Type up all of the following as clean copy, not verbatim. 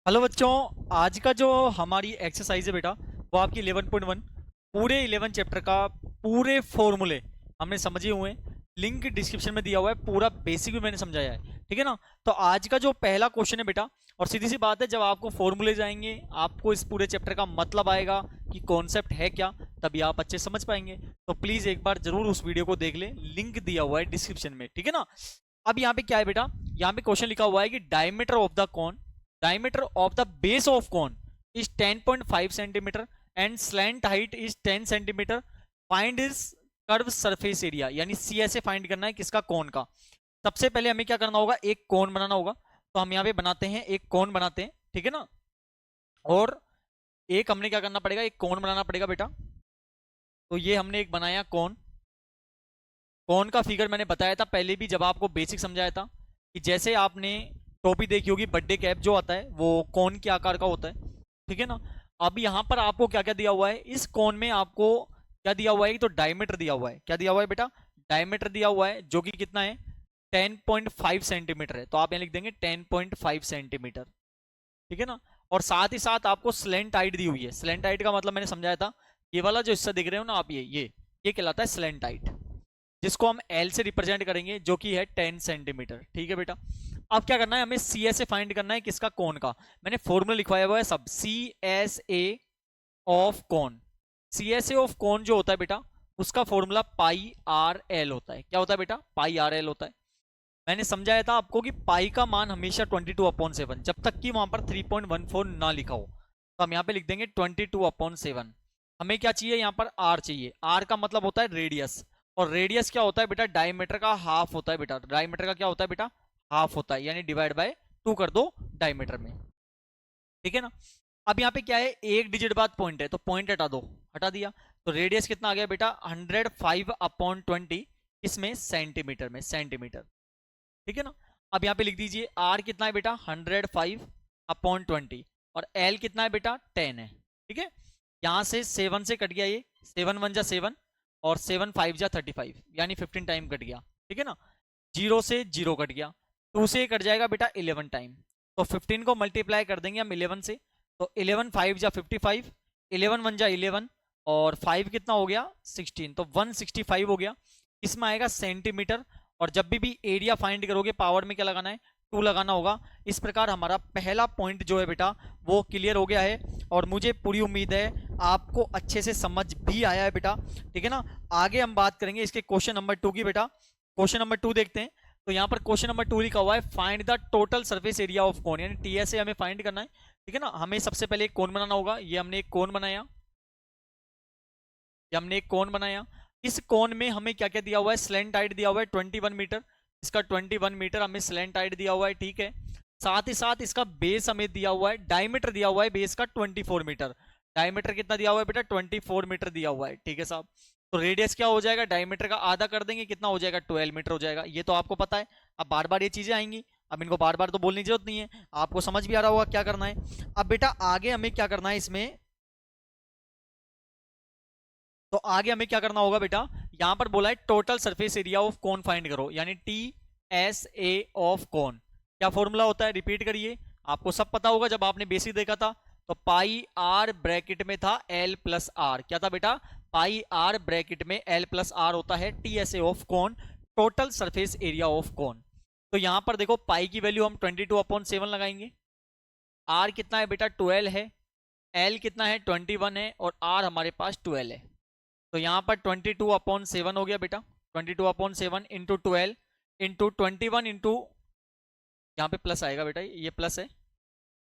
Hello बच्चों। आज का जो हमारी एक्सरसाइज है बेटा, वो आपकी 11.1 पूरे 11 चैप्टर का पूरे फॉर्मूले हमने समझे हुए हैं। लिंक डिस्क्रिप्शन में दिया हुआ है, पूरा बेसिक भी मैंने समझाया है, ठीक है ना। तो आज का जो पहला क्वेश्चन है बेटा, और सीधी सी बात है, जब आपको फॉर्मूले जाएंगे आपको इस पूरे चैप्टर का मतलब आएगा कि कॉन्सेप्ट है क्या, तभी आप अच्छे समझ पाएंगे। तो प्लीज एक बार जरूर उस वीडियो को देख लें, लिंक दिया हुआ है डिस्क्रिप्शन में, ठीक है ना। अब यहाँ पे क्या है बेटा, यहाँ पे क्वेश्चन लिखा हुआ है कि diameter of the base of cone is 10.5 centimeter and slant height is 10 centimeter. Find is curve surface area, यानी सी ऐसे फाइंड करना है किसका, कोन का। सबसे पहले हमें क्या करना होगा, एक कोन बनाना होगा। तो हम यहाँ पे बनाते हैं, एक कोन बनाते हैं, ठीक है ना। और एक हमने क्या करना पड़ेगा, एक कोन बनाना पड़ेगा बेटा। तो ये हमने एक बनाया कोन। कोन का फिगर मैंने बताया था पहले भी, जब आपको बेसिक समझाया था कि जैसे आपने टोपी देखी होगी, बर्थडे कैप जो आता है वो कोन के आकार का होता है, ठीक है ना। अब यहाँ पर आपको क्या क्या दिया हुआ है, इस कोन में आपको क्या दिया हुआ है, तो डायमीटर दिया हुआ है। क्या दिया हुआ है बेटा, डायमीटर दिया हुआ है, जो कि कितना है 10.5 सेंटीमीटर है। तो आप यहाँ लिख देंगे 10.5 सेंटीमीटर, ठीक है ना। और साथ ही साथ आपको स्लेंट हाइट दी हुई है। स्लेंट हाइट का मतलब मैंने समझाया था, ये वाला जो हिस्सा दिख रहे हो ना आप, ये कहलाता है स्लेंट हाइट, जिसको हम एल से रिप्रेजेंट करेंगे, जो कि है 10 सेंटीमीटर, ठीक है बेटा। अब क्या करना है, हमें सी एस ए फाइंड करना है किसका, कोन का। मैंने फॉर्मूला लिखवाया हुआ है सब, C S A of cone. C S A of cone जो होता है बेटा, उसका फॉर्मूला पाई आर एल होता है। क्या होता है बेटा, पाई आर एल होता है। मैंने समझाया था आपको कि पाई का मान हमेशा 22/7, जब तक कि वहां पर 3.14 ना लिखा हो। तो हम यहाँ पे लिख देंगे 22/7। हमें क्या चाहिए, यहाँ पर आर चाहिए। आर का मतलब होता है रेडियस, और रेडियस क्या होता है बेटा, डायमीटर का हाफ होता है बेटा। डायमीटर का क्या होता है बेटा, हाफ होता है, यानी डिवाइड बाय 2 कर दो डायमीटर में, ठीक है ना। अब यहाँ पे क्या है, एक डिजिट बाद पॉइंट है, तो पॉइंट हटा दो, हटा दिया। तो रेडियस कितना आ गया बेटा, 105/20, इसमें सेंटीमीटर में, सेंटीमीटर, ठीक है ना। अब यहाँ पे लिख दीजिए आर कितना है बेटा, 105/20, और एल कितना है बेटा, 10 है, ठीक है। यहाँ से 7 से कट गया, ये 7 1 जा 7, और 7 5 जा 35, यानी 15 टाइम कट गया, ठीक है ना। 0 से 0 कट गया, 2 से कट जाएगा बेटा 11 टाइम। तो 15 को मल्टीप्लाई कर देंगे हम 11 से, तो 11 5 जा 55, 11 1 जा 11, और 5 कितना हो गया 16, तो 165 हो गया। इसमें आएगा सेंटीमीटर। और जब भी एरिया फाइंड करोगे, पावर में क्या लगाना है, 2 लगाना होगा। इस प्रकार हमारा पहला पॉइंट जो है बेटा, वो क्लियर हो गया है। और मुझे पूरी उम्मीद है आपको अच्छे से समझ भी आया है बेटा, ठीक है ना। आगे हम बात करेंगे इसके क्वेश्चन नंबर 2 की बेटा। क्वेश्चन नंबर 2 देखते हैं। तो यहाँ पर क्वेश्चन नंबर 2 लिखा हुआ है, find the total surface area of cone, यानी टीएसए हमें फाइंड करना है, ठीक है ना। हमें सबसे पहले एक कोन बनाना होगा। ये हमने एक कोन बनाया, ये हमने एक कोन बनाया। इस कोन में हमें क्या क्या दिया हुआ है, स्लेंट हाइट दिया हुआ है 21 मीटर। इसका 21 मीटर हमें स्लेंट हाइट दिया हुआ है, ठीक है। साथ ही साथ इसका बेस हमें दिया हुआ है, डायमीटर दिया हुआ है बेस का 24 मीटर। डायमीटर कितना दिया हुआ है बेटा, 24 मीटर दिया हुआ है, ठीक है साहब। तो रेडियस क्या हो जाएगा, डायमीटर का आधा कर देंगे, कितना हो जाएगा 12 मीटर हो जाएगा। ये तो आपको पता है। अब बार बार ये चीजें आएंगी, अब इनको बार बार तो बोलने की जरूरत नहीं है, आपको समझ भी आ रहा होगा क्या करना है। अब बेटा आगे हमें क्या करना है इसमें, तो आगे हमें क्या करना होगा बेटा, यहां पर बोला है total surface area of cone find करो, यानी टी एस ए ऑफ कोन। क्या फॉर्मूला होता है, रिपीट करिए, आपको सब पता होगा जब आपने बेसिक देखा था। तो पाई आर ब्रैकेट में था एल प्लस आर, क्या था बेटा, पाई आर ब्रैकेट में एल प्लस आर होता है T S A of cone, total surface area of cone. तो यहां पर देखो पाई की वैल्यू हम 22/7 लगाएंगे। आर कितना है बेटा, 12 है। एल कितना है, 21 है, और आर हमारे पास 12 है। तो यहाँ पर 22/7 हो गया बेटा, 22/7 इंटू 12 इंटू 21 इंटू, यहाँ पे प्लस आएगा बेटा, ये प्लस है।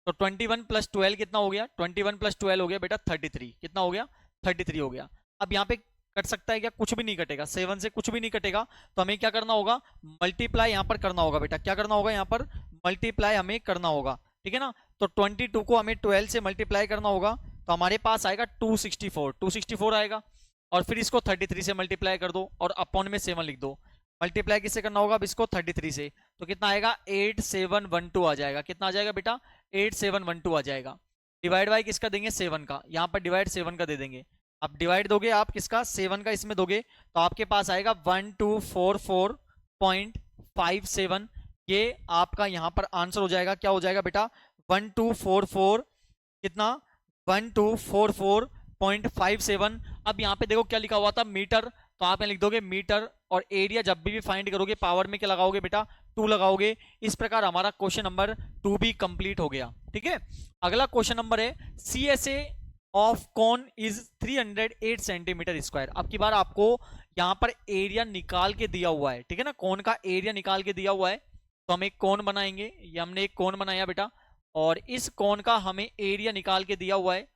तो 21 + 12 कितना हो गया, 21 + 12 हो गया बेटा 33। कितना हो गया, 33 हो गया। अब यहाँ पे कट सकता है क्या, कुछ भी नहीं कटेगा, 7 से कुछ भी नहीं कटेगा। तो हमें क्या करना होगा, मल्टीप्लाई यहाँ पर करना होगा बेटा। क्या करना होगा, यहाँ पर मल्टीप्लाई हमें करना होगा, ठीक है ना। तो 22 को हमें 12 से मल्टीप्लाई करना होगा, तो हमारे पास आएगा 264 आएगा। और फिर इसको 33 से मल्टीप्लाई कर दो, और अपॉन में 7 लिख दो। मल्टीप्लाई किससे करना होगा, अब इसको 33 से, तो कितना आएगा 8712 आ जाएगा। कितना आ जाएगा बेटा, 8712 आ जाएगा। डिवाइड बाई किसका देंगे, 7 का, यहाँ पर डिवाइड 7 का दे देंगे। अब डिवाइड दोगे आप किसका, 7 का इसमें दोगे, तो आपके पास आएगा 1244.57। ये आपका यहाँ पर आंसर हो जाएगा। क्या हो जाएगा बेटा, 1244 कितना 1244.57। अब यहाँ पे देखो क्या लिखा हुआ था मीटर, तो आप यहाँ लिख दोगे मीटर, और एरिया जब भी फाइंड करोगे पावर में क्या लगाओगे बेटा 2 लगाओगे। इस प्रकार हमारा क्वेश्चन नंबर 2 भी कंप्लीट हो गया। ठीक है, अगला क्वेश्चन नंबर है CSA of cone is 308 centimetre square. अब की बार आपको यहाँ पर एरिया निकाल के दिया हुआ है, ठीक है ना, कॉन का एरिया निकाल के दिया हुआ है। तो हम एक कॉन बनाएंगे, ये हमने एक कॉन बनाया बेटा, और इस कॉन का हमें एरिया निकाल के दिया हुआ है,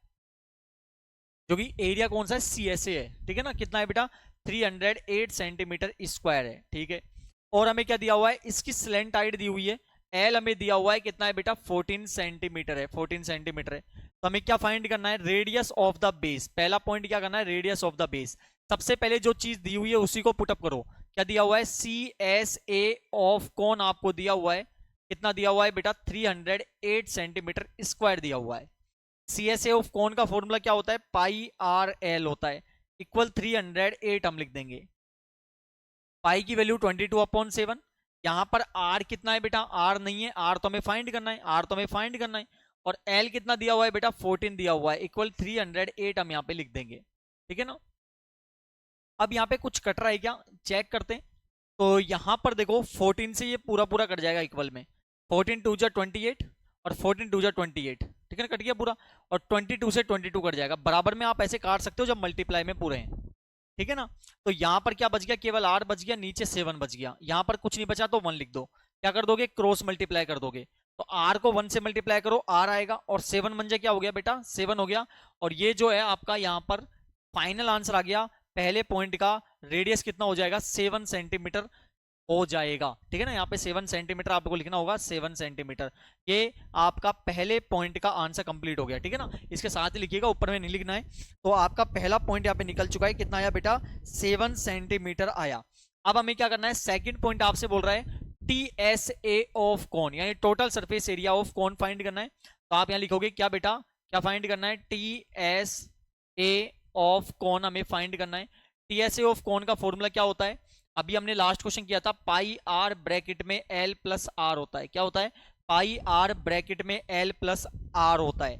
जो कि एरिया कौन सा है CSA है। ठीक है ना, कितना है बेटा 308 सेंटीमीटर स्क्वायर है। ठीक है, और हमें क्या दिया हुआ है, इसकी स्लेंट हाइट दी हुई है, एल हमें दिया हुआ है कितना है बेटा 14 सेंटीमीटर है, 14 सेंटीमीटर है। तो हमें क्या फाइंड करना है, रेडियस ऑफ द बेस। पहला पॉइंट क्या करना है, रेडियस ऑफ द बेस। सबसे पहले जो चीज दी हुई है उसी को पुटअप करो। क्या दिया हुआ है, CSA ऑफ कॉन आपको दिया हुआ है, कितना दिया हुआ है बेटा 308 सेंटीमीटर स्क्वायर दिया हुआ है। CSA ऑफ कॉन का फॉर्मूला क्या होता है, पाई आर एल होता है, इक्वल 308 हम लिख देंगे। पाई की वैल्यू 22/7। यहां पर आर कितना है बेटा, आर नहीं है, आर तो हमें फाइंड करना है, आर तो हमें फाइंड करना है, और एल कितना दिया हुआ है बेटा 14 दिया हुआ है, इक्वल 308 हम यहाँ पे लिख देंगे। ठीक है ना, अब यहाँ पे कुछ कट रहा है क्या, चेक करते हैं। तो यहाँ पर देखो 14 से ये पूरा पूरा कट जाएगा इक्वल में, 14 2 जा 28 और 14 2 जा 28। ठीक है ना, कट गया पूरा, और 22 से 22 कट जाएगा। बराबर में आप ऐसे काट सकते हो जब मल्टीप्लाई में पूरे हैं। ठीक है ना, तो यहाँ पर क्या बच गया, केवल 8 बच गया, नीचे 7 बच गया, यहाँ पर कुछ नहीं बचा तो 1 लिख दो। क्या कर दोगे, क्रॉस मल्टीप्लाई कर दोगे, तो r को 1 से मल्टीप्लाई करो, r आएगा, और 7 बन जाए क्या हो गया बेटा 7 हो गया। और ये जो है आपका यहाँ पर फाइनल आंसर आ गया, पहले पॉइंट का रेडियस कितना हो जाएगा 7 सेंटीमीटर हो जाएगा। ठीक है ना, यहाँ पे 7 सेंटीमीटर आपको लिखना होगा, 7 सेंटीमीटर। ये आपका पहले पॉइंट का आंसर कंप्लीट हो गया। ठीक है ना, इसके साथ ही लिखिएगा, ऊपर में नहीं लिखना है। तो आपका पहला पॉइंट यहाँ पे निकल चुका है, कितना आया बेटा 7 सेंटीमीटर आया। अब हमें क्या करना है, सेकंड पॉइंट आपसे बोल रहा है TSA ऑफ कॉन, यानी total surface area of cone find करना है। तो आप यहाँ लिखोगे क्या बेटा, क्या फाइंड करना है, TSA ऑफ कॉन हमें फाइंड करना है। TSA ऑफ कॉन का फॉर्मूला क्या होता है, अभी हमने लास्ट क्वेश्चन किया था, पाई आर ब्रैकेट में L प्लस आर होता है। क्या होता है, पाई आर ब्रैकेट में L प्लस आर होता है।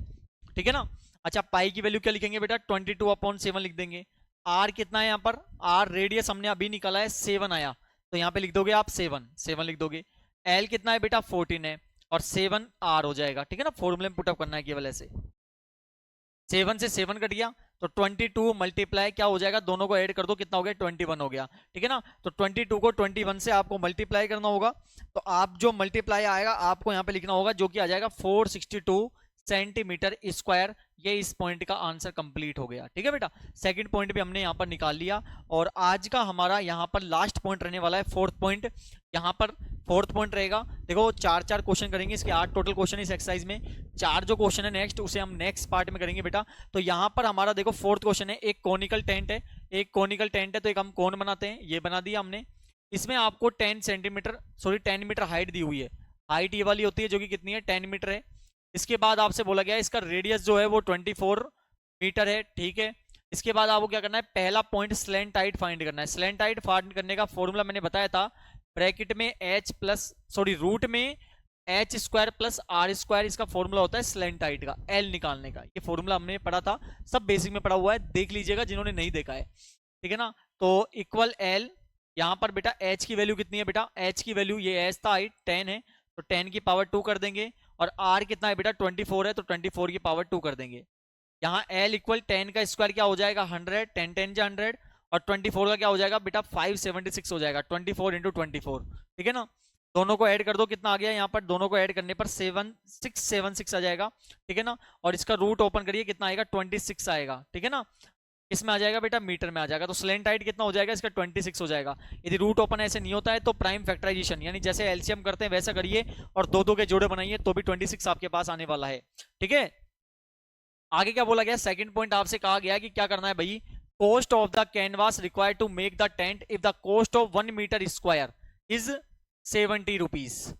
ठीक है ना, अच्छा पाई की वैल्यू क्या लिखेंगे बेटा 22/7 लिख देंगे। आर कितना है यहाँ पर, आर रेडियस हमने अभी निकाला है 7 आया, तो यहाँ पे लिख दोगे आप 7 लिख दोगे। L कितना है बेटा 14 है, और 7 आर हो जाएगा। ठीक है ना, फॉर्मूले में पुटअप करना है केवल ऐसे, 7 से 7 कट गया, तो 22 मल्टीप्लाई क्या हो जाएगा, दोनों को ऐड कर दो, कितना हो गया 21 हो गया। ठीक है ना, तो 22 को 21 से आपको मल्टीप्लाई करना होगा, तो आप जो मल्टीप्लाई आएगा आपको यहाँ पे लिखना होगा, जो कि आ जाएगा 462 सेंटीमीटर स्क्वायर। ये इस पॉइंट का आंसर कंप्लीट हो गया। ठीक है बेटा, सेकंड पॉइंट भी हमने यहाँ पर निकाल लिया, और आज का हमारा यहाँ पर लास्ट पॉइंट रहने वाला है, फोर्थ पॉइंट। यहाँ पर फोर्थ पॉइंट रहेगा, देखो 4 क्वेश्चन करेंगे, इसके 8 टोटल क्वेश्चन इस एक्सरसाइज में, 4 जो क्वेश्चन है नेक्स्ट उसे हम नेक्स्ट पार्ट में करेंगे बेटा। तो यहाँ पर हमारा देखो फोर्थ क्वेश्चन है, एक कोनिकल टेंट है, एक कोनिकल टेंट है, तो एक हम कोन बनाते हैं, ये बना दिया हमने। इसमें आपको 10 मीटर हाइट दी हुई है, हाइट ये वाली होती है जो कि कितनी है 10 मीटर है। इसके बाद आपसे बोला गया इसका रेडियस जो है वो 24 मीटर है। ठीक है, इसके बाद आपको क्या करना है, पहला पॉइंट स्लैंट हाइट फाइंड करना है। स्लैंट हाइट फाइंड करने का फॉर्मूला मैंने बताया था, ब्रैकेट में रूट में h square plus R square, इसका फॉर्मूला होता है स्लैंट हाइट का, L निकालने का। ये फॉर्मूला हमने पढ़ा था, सब बेसिक में पढ़ा हुआ है, देख लीजिएगा जिन्होंने नहीं देखा है। ठीक है ना, तो इक्वल L, यहाँ पर बेटा h की वैल्यू कितनी है बेटा, h की वैल्यू ये h था हाइट 10 है, तो 10 की पावर 2 कर देंगे, और r कितना है बेटा 24 है, तो 24 की पावर 2 कर देंगे। यहाँ L इक्वल 10 का स्क्वायर क्या हो जाएगा 100, 10 10 जा 100, और 24 का क्या हो जाएगा बेटा 576 हो जाएगा, 24 इंटू 24। ठीक है ना, दोनों को ऐड कर दो, कितना आ गया यहाँ पर, दोनों को ऐड करने पर 7676 आ जाएगा। ठीक है ना, और इसका रूट ओपन करिए, कितना आएगा 26 आएगा। ठीक है ना, इसमें आ जाएगा बेटा मीटर में आ जाएगा, तो स्लैंट हाइट कितना हो जाएगा इसका 26 हो जाएगा। यदि रूट ओपन ऐसे नहीं होता है तो प्राइम फैक्टराइजेशन, यानी जैसे एलसीएम करते हैं वैसा करिए, और दो दो के जोड़े बनाइए, तो भी 26 आपके पास आने वाला है। ठीक है, आगे क्या बोला गया, सेकंड पॉइंट आपसे कहा गया कि क्या करना है भाई, cost of the canvas required to make the tent if the cost of 1 meter square is 70 rupees।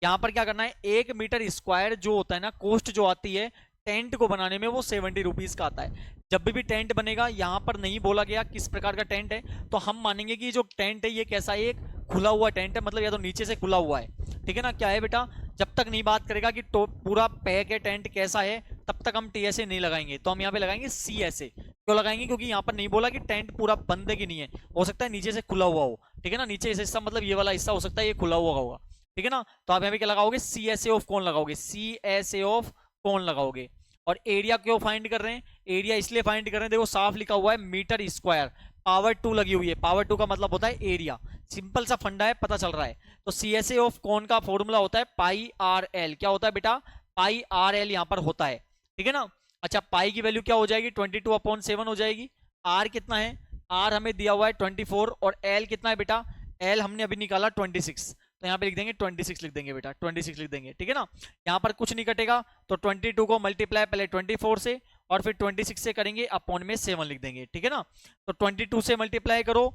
यहाँ पर क्या करना है, 1 मीटर स्क्वायर जो होता है ना, कोस्ट जो आती है टेंट को बनाने में वो 70 रुपीज का आता है। जब भी टेंट बनेगा, यहाँ पर नहीं बोला गया किस प्रकार का टेंट है, तो हम मानेंगे कि जो टेंट है ये कैसा है, एक खुला हुआ टेंट है, मतलब या तो नीचे से खुला हुआ है, ठीक है ना। क्या है बेटा, जब तक नहीं बात करेगा कि तो पूरा पैक है टेंट कैसा है, तब तक हम TSA नहीं लगाएंगे। तो हम यहाँ पे लगाएंगे CSA। क्यों लगाएंगे, क्योंकि यहाँ पर नहीं बोला कि टेंट पूरा बंद है कि नहीं है, हो सकता है नीचे से खुला हुआ हो, ठीक है ना। नीचे से हिस्सा मतलब ये वाला हिस्सा हो सकता है ये खुला हुआ होगा, ठीक है ना। तो आप यहाँ पे क्या लगाओगे, CSA ऑफ कौन लगाओगे, CSA ऑफ कौन लगाओगे। और एरिया क्यों फाइंड कर रहे हैं, एरिया इसलिए फाइंड कर रहे हैं, देखो साफ लिखा हुआ है मीटर स्क्वायर, पावर 2 लगी हुई है, पावर 2 का मतलब होता है एरिया। सिंपल सा फंडा है, पता चल रहा है। तो CSA ऑफ कौन का फॉर्मूला होता है पाई RL। क्या होता है बेटा, पाई RL यहाँ पर होता है, ठीक है ना। अच्छा, पाई की वैल्यू क्या हो जाएगी, 22/7 हो जाएगी। आर कितना है, आर हमें दिया हुआ है 24, और एल कितना है बेटा, एल हमने अभी निकाला 26। तो यहाँ पे लिख देंगे 26 लिख देंगे बेटा, 26 लिख देंगे, ठीक है ना। यहाँ पर कुछ नहीं कटेगा, तो 22 को मल्टीप्लाई पहले 24 से और फिर 26 से करेंगे, अपॉन में 7 लिख देंगे, ठीक है ना। तो 22 से मल्टीप्लाई करो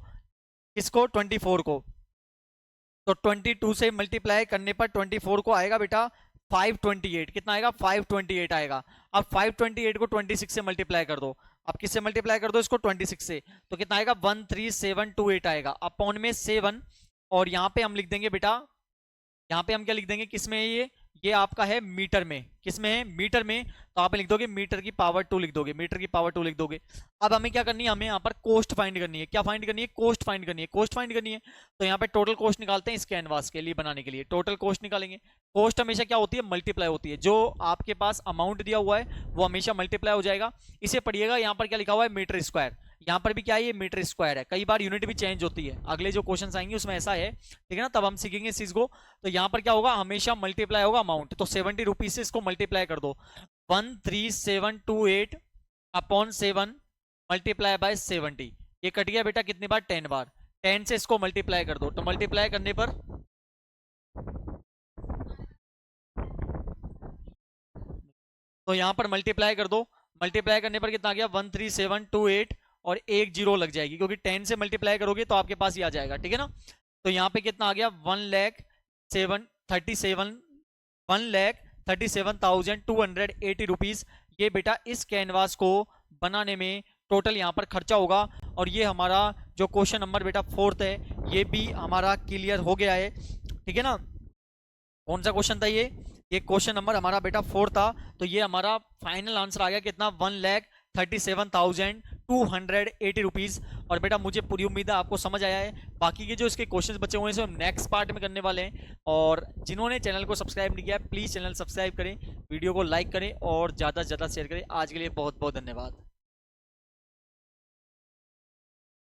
किसको, 24 को, तो 22 से मल्टीप्लाई करने पर 24 को आएगा बेटा 528। कितना आएगा, 528 आएगा। अब 528 को 26 से मल्टीप्लाई कर दो, अब किससे मल्टीप्लाई कर दो इसको, 26 से, तो कितना आएगा 13728 आएगा, अपॉन में 7। और यहाँ पे हम लिख देंगे बेटा, यहाँ पे हम क्या लिख देंगे, किसमें है ये आपका है मीटर में, किसमें है मीटर में, तो आप लिख दोगे मीटर की पावर 2 लिख दोगे, मीटर की पावर 2 लिख दोगे। अब हमें क्या करनी है, हमें यहाँ पर कोस्ट फाइंड करनी है। क्या फाइंड करनी है, कोस्ट फाइंड करनी है, कोस्ट फाइंड करनी है। तो यहाँ पे टोटल कोस्ट निकालते हैं इस कैनवास के लिए बनाने के लिए, टोटल कोस्ट निकालेंगे। कोस्ट हमेशा क्या होती है, मल्टीप्लाई होती है, जो आपके पास अमाउंट दिया हुआ है वो हमेशा मल्टीप्लाई हो जाएगा। इसे पढ़िएगा, यहाँ पर क्या लिखा हुआ है मीटर स्क्वायर, यहाँ पर भी क्या है ये मीटर स्क्वायर है, कई बार यूनिट भी चेंज होती है, अगले जो क्वेश्चंस आएंगे उसमें ऐसा है, ठीक है ना, तब हम सीखेंगे इस चीज को। तो यहाँ पर क्या होगा, हमेशा मल्टीप्लाई होगा अमाउंट, तो 70 रुपीज से इसको मल्टीप्लाई कर दो, 13728 अपॉन 7 मल्टीप्लाई बाय 70, ये कट गया बेटा कितनी बार, 10 बार, 10 से इसको मल्टीप्लाई कर दो, तो मल्टीप्लाई करने पर तो यहाँ पर मल्टीप्लाई कर दो, मल्टीप्लाई करने पर कितना आ गया 13728 और एक जीरो लग जाएगी, क्योंकि 10 से मल्टीप्लाई करोगे तो आपके पास ही आ जाएगा, ठीक है ना। तो यहाँ पे कितना आ गया 1,37,280 रुपीज, ये बेटा इस कैनवास को बनाने में टोटल यहाँ पर खर्चा होगा। और ये हमारा जो क्वेश्चन नंबर बेटा 4th है, ये भी हमारा क्लियर हो गया है, ठीक है ना। कौन सा क्वेश्चन था ये क्वेश्चन नंबर हमारा बेटा 4 था। तो ये हमारा फाइनल आंसर आ गया कितना, 1,37,280 रुपीज। और बेटा मुझे पूरी उम्मीद है आपको समझ आया है। बाकी के जो इसके क्वेश्चंस बचे हुए हैं हम नेक्स्ट पार्ट में करने वाले हैं। और जिन्होंने चैनल को सब्सक्राइब नहीं किया प्लीज चैनल सब्सक्राइब करें, वीडियो को लाइक करें और ज़्यादा से ज़्यादा शेयर करें। आज के लिए बहुत बहुत धन्यवाद।